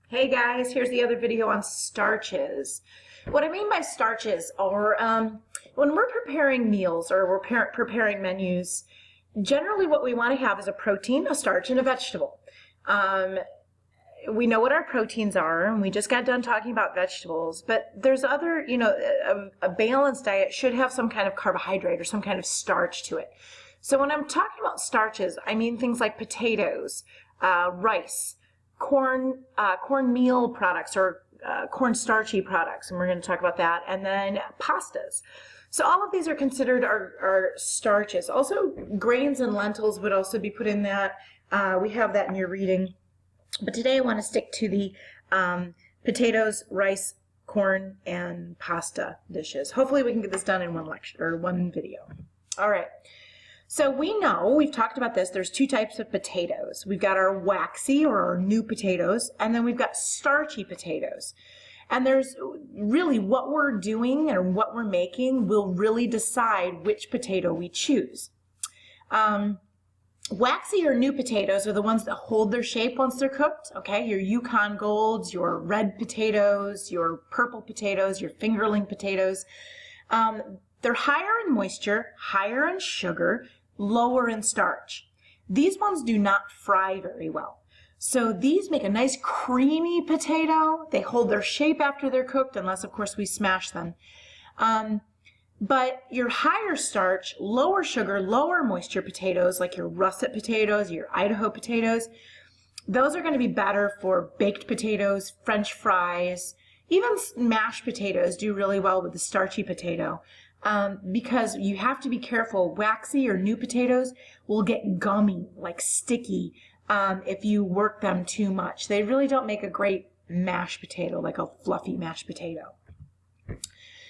Hey guys, here's the other video on starches. What I mean by starches are when we're preparing meals or we're preparing menus, generally what we want to have is a protein, a starch, and a vegetable. We know what our proteins are, and we just got done talking about vegetables, but there's other, a balanced diet should have some kind of carbohydrate or some kind of starch to it. So when I'm talking about starches, I mean things like potatoes, rice, cornmeal products or corn starchy products, and we're going to talk about that, and then pastas. So all of these are considered our starches. Also, grains and lentils would also be put in that. We have that in your reading. But today I want to stick to the potatoes, rice, corn, and pasta dishes. Hopefully we can get this done in one lecture or one video. All right. So we know, we've talked about this, there's two types of potatoes. We've got our waxy or our new potatoes, and then we've got starchy potatoes. And there's really what we're doing and what we're making will really decide which potato we choose. Waxy or new potatoes are the ones that hold their shape once they're cooked, okay? Your Yukon Golds, your red potatoes, your purple potatoes, your fingerling potatoes. They're higher in moisture, higher in sugar, lower in starch. These ones do not fry very well. So these make a nice creamy potato. They hold their shape after they're cooked, unless of course we smash them. But your higher starch, lower sugar, lower moisture potatoes, like your russet potatoes, your Idaho potatoes, those are going to be better for baked potatoes, French fries, even mashed potatoes do really well with the starchy potato. Because you have to be careful. Waxy or new potatoes will get gummy, like sticky, if you work them too much. They really don't make a great mashed potato, like a fluffy mashed potato.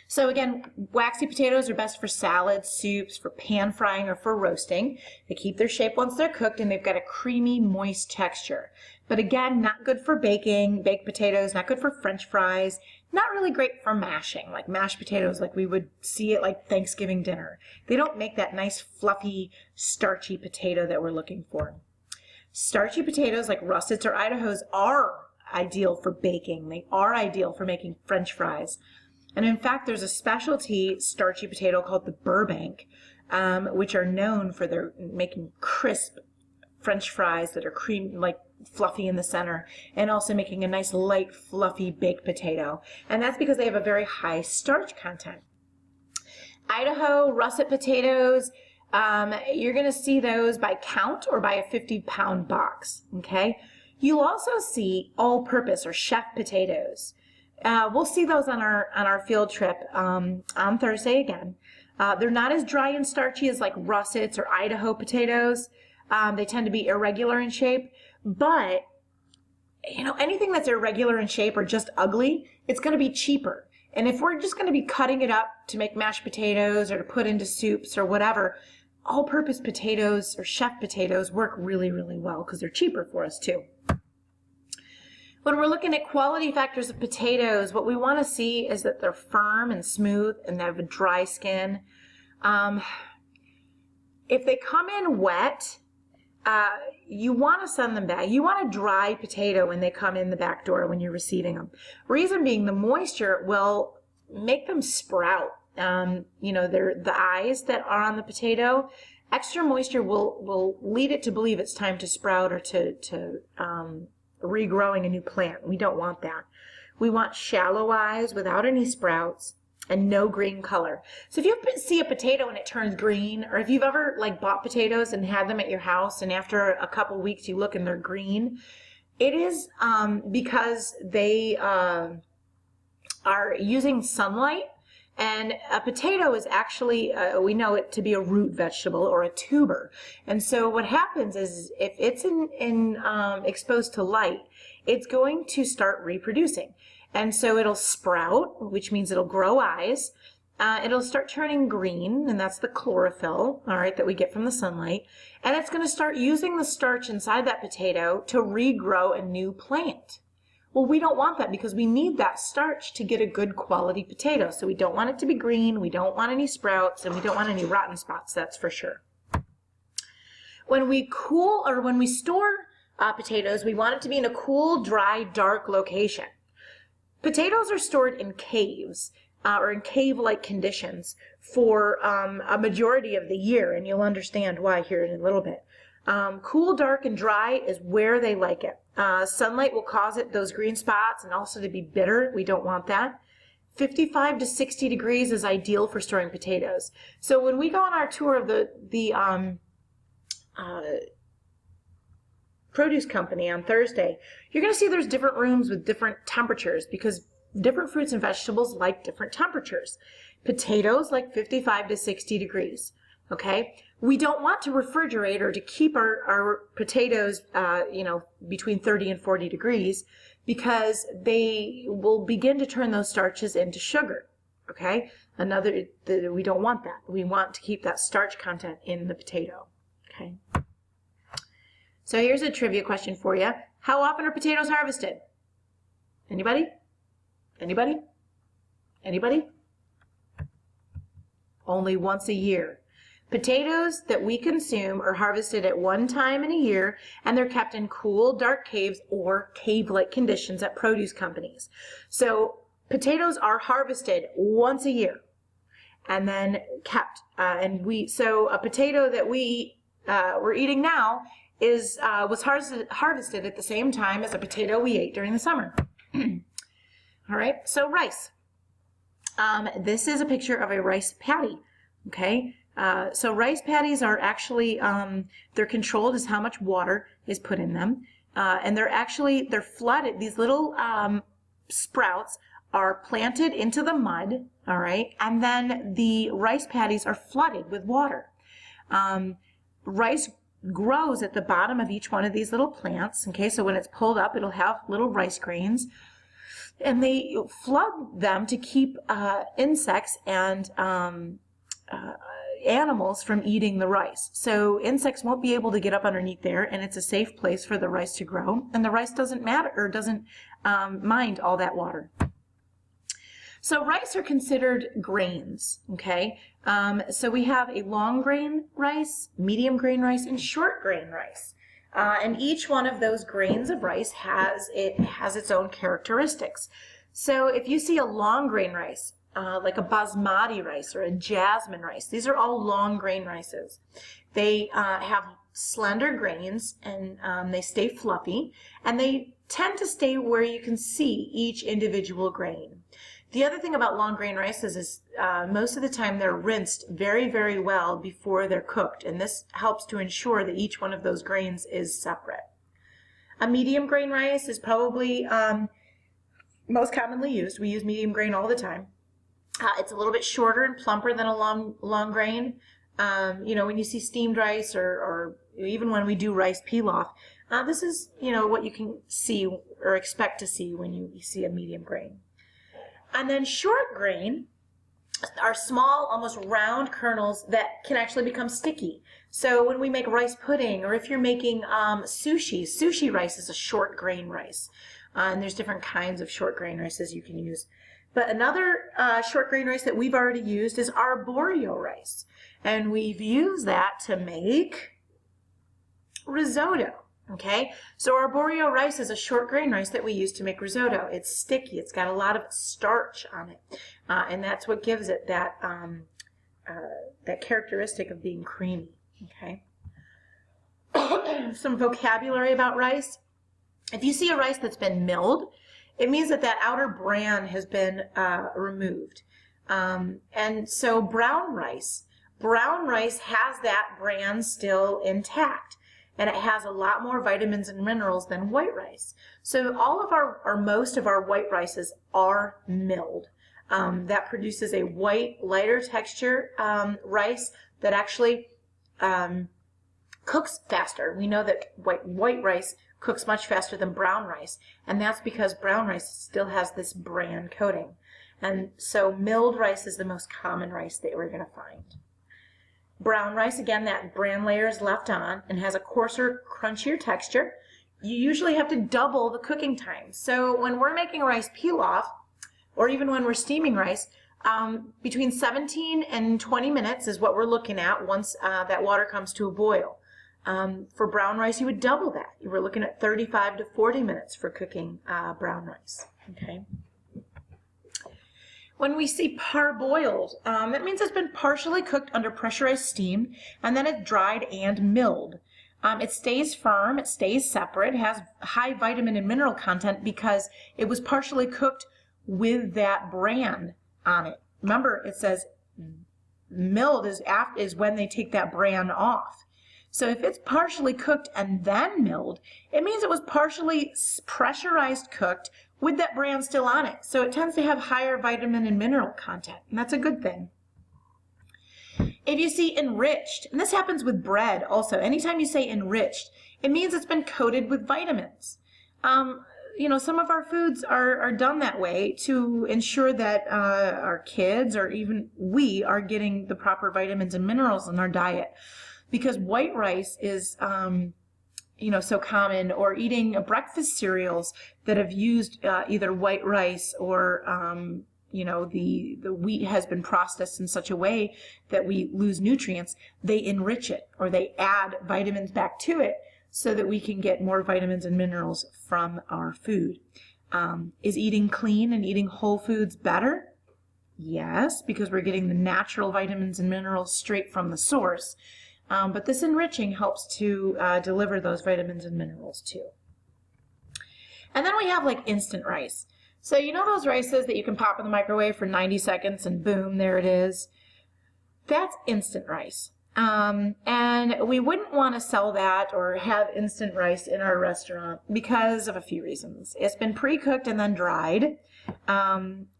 So again, waxy potatoes are best for salads, soups, for pan frying, or for roasting. They keep their shape once they're cooked, and they've got a creamy, moist texture. But again, not good for baking, baked potatoes, not good for French fries, not really great for mashing, like mashed potatoes like we would see at like Thanksgiving dinner. They don't make that nice, fluffy, starchy potato that we're looking for. Starchy potatoes like russets or Idahos are ideal for baking. They are ideal for making French fries. And in fact, there's a specialty starchy potato called the Burbank, which are known for their making crisp French fries that are cream, like fluffy in the center, and also making a nice light, fluffy baked potato. And that's because they have a very high starch content. Idaho russet potatoes, you're going to see those by count or by a 50-pound box, okay? You'll also see all-purpose or chef potatoes. We'll see those on our field trip on Thursday again. They're not as dry and starchy as like russets or Idaho potatoes. They tend to be irregular in shape, but anything that's irregular in shape or just ugly, it's going to be cheaper. And if we're just going to be cutting it up to make mashed potatoes or to put into soups or whatever, all-purpose potatoes or chef potatoes work really, really well because they're cheaper for us too. When we're looking at quality factors of potatoes, what we want to see is that they're firm and smooth and they have a dry skin. If they come in wet, you want to send them back. You want a dry potato when they come in the back door when you're receiving them. Reason being, the moisture will make them sprout. The eyes that are on the potato, extra moisture will lead it to believe it's time to sprout or to regrowing a new plant. We don't want that. We want shallow eyes without any sprouts and no green color. So if you see a potato and it turns green, or if you've ever like bought potatoes and had them at your house and after a couple weeks you look and they're green, it is because they are using sunlight. And a potato is actually, we know it to be a root vegetable or a tuber. And so what happens is if it's exposed to light, it's going to start reproducing. And so it'll sprout, which means it'll grow eyes. It'll start turning green, and that's the chlorophyll, all right, that we get from the sunlight. And it's going to start using the starch inside that potato to regrow a new plant. Well, we don't want that because we need that starch to get a good quality potato. So we don't want it to be green, we don't want any sprouts, and we don't want any rotten spots, that's for sure. When we cool or when we store potatoes, we want it to be in a cool, dry, dark location. Potatoes are stored in caves or in cave-like conditions for a majority of the year, and you'll understand why here in a little bit. Cool, dark, and dry is where they like it. Sunlight will cause those green spots and also to be bitter. We don't want that. 55 to 60 degrees is ideal for storing potatoes. So when we go on our tour of the produce company on Thursday, you're going to see there's different rooms with different temperatures because different fruits and vegetables like different temperatures. Potatoes like 55 to 60 degrees. Okay, we don't want to refrigerate or to keep our potatoes, between 30 and 40 degrees because they will begin to turn those starches into sugar. Okay, we don't want that. We want to keep that starch content in the potato. Okay. So here's a trivia question for you. How often are potatoes harvested? Anybody? Anybody? Anybody? Only once a year. Potatoes that we consume are harvested at one time in a year, and they're kept in cool, dark caves or cave-like conditions at produce companies. So potatoes are harvested once a year and then kept. So a potato that we're eating now was harvested at the same time as a potato we ate during the summer. All right, so rice. This is a picture of a rice paddy. Okay. So rice paddies are actually, they're controlled as how much water is put in them. And they're flooded. These little sprouts are planted into the mud, all right? And then the rice paddies are flooded with water. Rice grows at the bottom of each one of these little plants, okay? So when it's pulled up, it'll have little rice grains. And they flood them to keep insects and animals from eating the rice. So insects won't be able to get up underneath there, and it's a safe place for the rice to grow, and the rice doesn't mind all that water. So rice are considered grains, okay? So we have a long grain rice, medium grain rice, and short grain rice. And each one of those grains of rice has its own characteristics. So if you see a long grain rice, like a basmati rice or a jasmine rice. These are all long grain rices. They have slender grains and they stay fluffy, and they tend to stay where you can see each individual grain. The other thing about long grain rices is most of the time they're rinsed very, very well before they're cooked, and this helps to ensure that each one of those grains is separate. A medium grain rice is probably most commonly used. We use medium grain all the time. It's a little bit shorter and plumper than a long grain. When you see steamed rice or even when we do rice pilaf, this is, what you can see or expect to see when you see a medium grain. And then short grain are small, almost round kernels that can actually become sticky. So when we make rice pudding, or if you're making sushi rice is a short grain rice. And there's different kinds of short grain rices you can use. But another short grain rice that we've already used is arborio rice. And we've used that to make risotto, okay? So arborio rice is a short grain rice that we use to make risotto. It's sticky. It's got a lot of starch on it. And that's what gives it that characteristic of being creamy, okay? Some vocabulary about rice. If you see a rice that's been milled, it means that outer bran has been removed. And so brown rice has that bran still intact, and it has a lot more vitamins and minerals than white rice. So all of most of our white rices are milled. That produces a white, lighter texture rice that actually cooks faster. We know that white rice cooks much faster than brown rice, and that's because brown rice still has this bran coating. And so milled rice is the most common rice that we're going to find. Brown rice, again, that bran layer is left on and has a coarser, crunchier texture. You usually have to double the cooking time. So when we're making rice pilaf, or even when we're steaming rice, between 17 and 20 minutes is what we're looking at once that water comes to a boil. For brown rice, you would double that. You were looking at 35 to 40 minutes for cooking brown rice. Okay. When we see parboiled, it means it's been partially cooked under pressurized steam, and then it's dried and milled. It stays firm, it stays separate, it has high vitamin and mineral content because it was partially cooked with that bran on it. Remember, it says milled is when they take that bran off. So if it's partially cooked and then milled, it means it was partially pressurized cooked with that bran still on it. So it tends to have higher vitamin and mineral content, and that's a good thing. If you see enriched, and this happens with bread also, anytime you say enriched, it means it's been coated with vitamins. You know, some of our foods are done that way to ensure that our kids or even we are getting the proper vitamins and minerals in our diet. Because white rice is, you know, so common, or eating breakfast cereals that have used either white rice or, you know, the wheat has been processed in such a way that we lose nutrients. They enrich it, or they add vitamins back to it so that we can get more vitamins and minerals from our food. Is eating clean and eating whole foods better? Yes, because we're getting the natural vitamins and minerals straight from the source. But this enriching helps to deliver those vitamins and minerals too. And then we have like instant rice. So you know those rices that you can pop in the microwave for 90 seconds and boom, there it is? That's instant rice. And we wouldn't want to sell that or have instant rice in our restaurant because of a few reasons. It's been pre-cooked and then dried.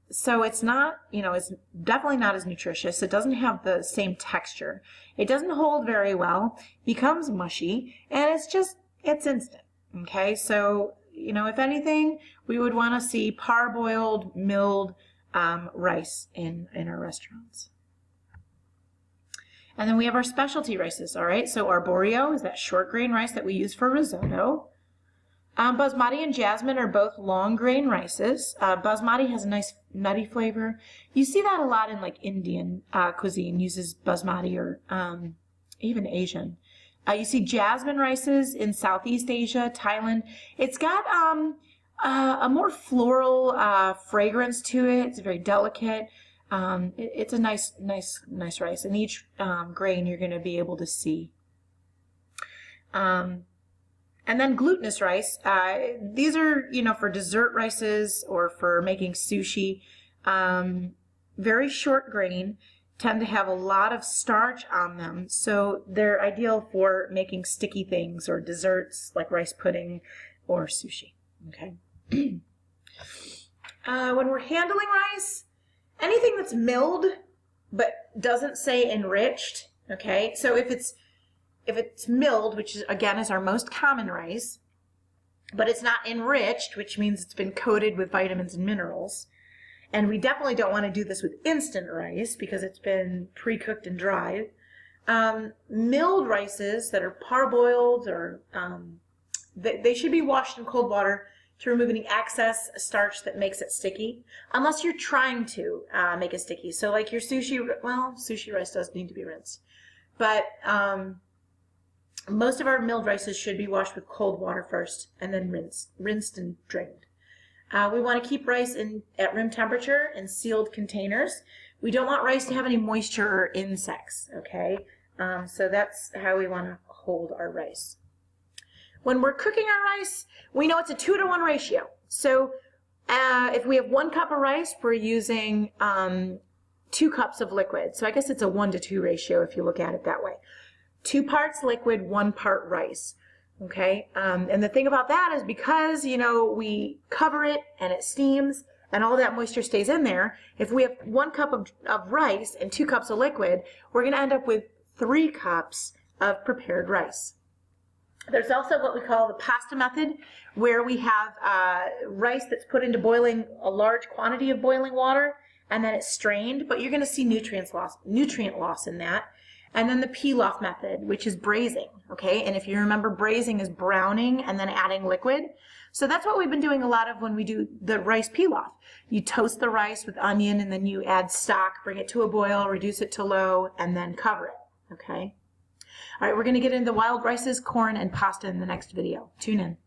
So it's not, you know, it's definitely not as nutritious. It doesn't have the same texture. It doesn't hold very well, becomes mushy, and it's instant. Okay, so, you know, if anything, we would want to see parboiled, milled rice in our restaurants. And then we have our specialty rices, all right? So arborio is that short grain rice that we use for risotto. Basmati and jasmine are both long grain rices. Basmati has a nice nutty flavor. You see that a lot in like Indian cuisine, uses basmati, or even Asian. You see jasmine rices in Southeast Asia, Thailand. It's got a more floral fragrance to it. It's very delicate. It's a nice rice. And each grain you're going to be able to see. And then glutinous rice, these are, you know, for dessert rices or for making sushi. Very short grain, tend to have a lot of starch on them, so they're ideal for making sticky things or desserts like rice pudding or sushi. Okay. When we're handling rice, anything that's milled but doesn't say enriched, okay, so if it's milled, which is, again, is our most common rice, but it's not enriched, which means it's been coated with vitamins and minerals. And we definitely don't want to do this with instant rice because it's been pre-cooked and dried. Milled rices that are parboiled, or they should be washed in cold water to remove any excess starch that makes it sticky, unless you're trying to make it sticky. So like your sushi, well, sushi rice does need to be rinsed. But most of our milled rices should be washed with cold water first and then rinsed and drained. We want to keep rice at room temperature in sealed containers. We don't want rice to have any moisture or insects, okay? So that's how we want to hold our rice. When we're cooking our rice, we know it's a 2-to-1 ratio. So if we have 1 cup of rice, we're using 2 cups of liquid. So I guess it's a 1-to-2 ratio if you look at it that way. 2 parts liquid, 1 part rice. Okay, and the thing about that is because, you know, we cover it and it steams and all that moisture stays in there, if we have 1 cup of rice and 2 cups of liquid, we're going to end up with 3 cups of prepared rice. There's also what we call the pasta method, where we have rice that's put into boiling, a large quantity of boiling water, and then it's strained, but you're going to see nutrient loss in that. And then the pilaf method, which is braising, okay? And if you remember, braising is browning and then adding liquid. So that's what we've been doing a lot of when we do the rice pilaf. You toast the rice with onion and then you add stock, bring it to a boil, reduce it to low, and then cover it, okay? All right, we're going to get into wild rices, corn, and pasta in the next video. Tune in.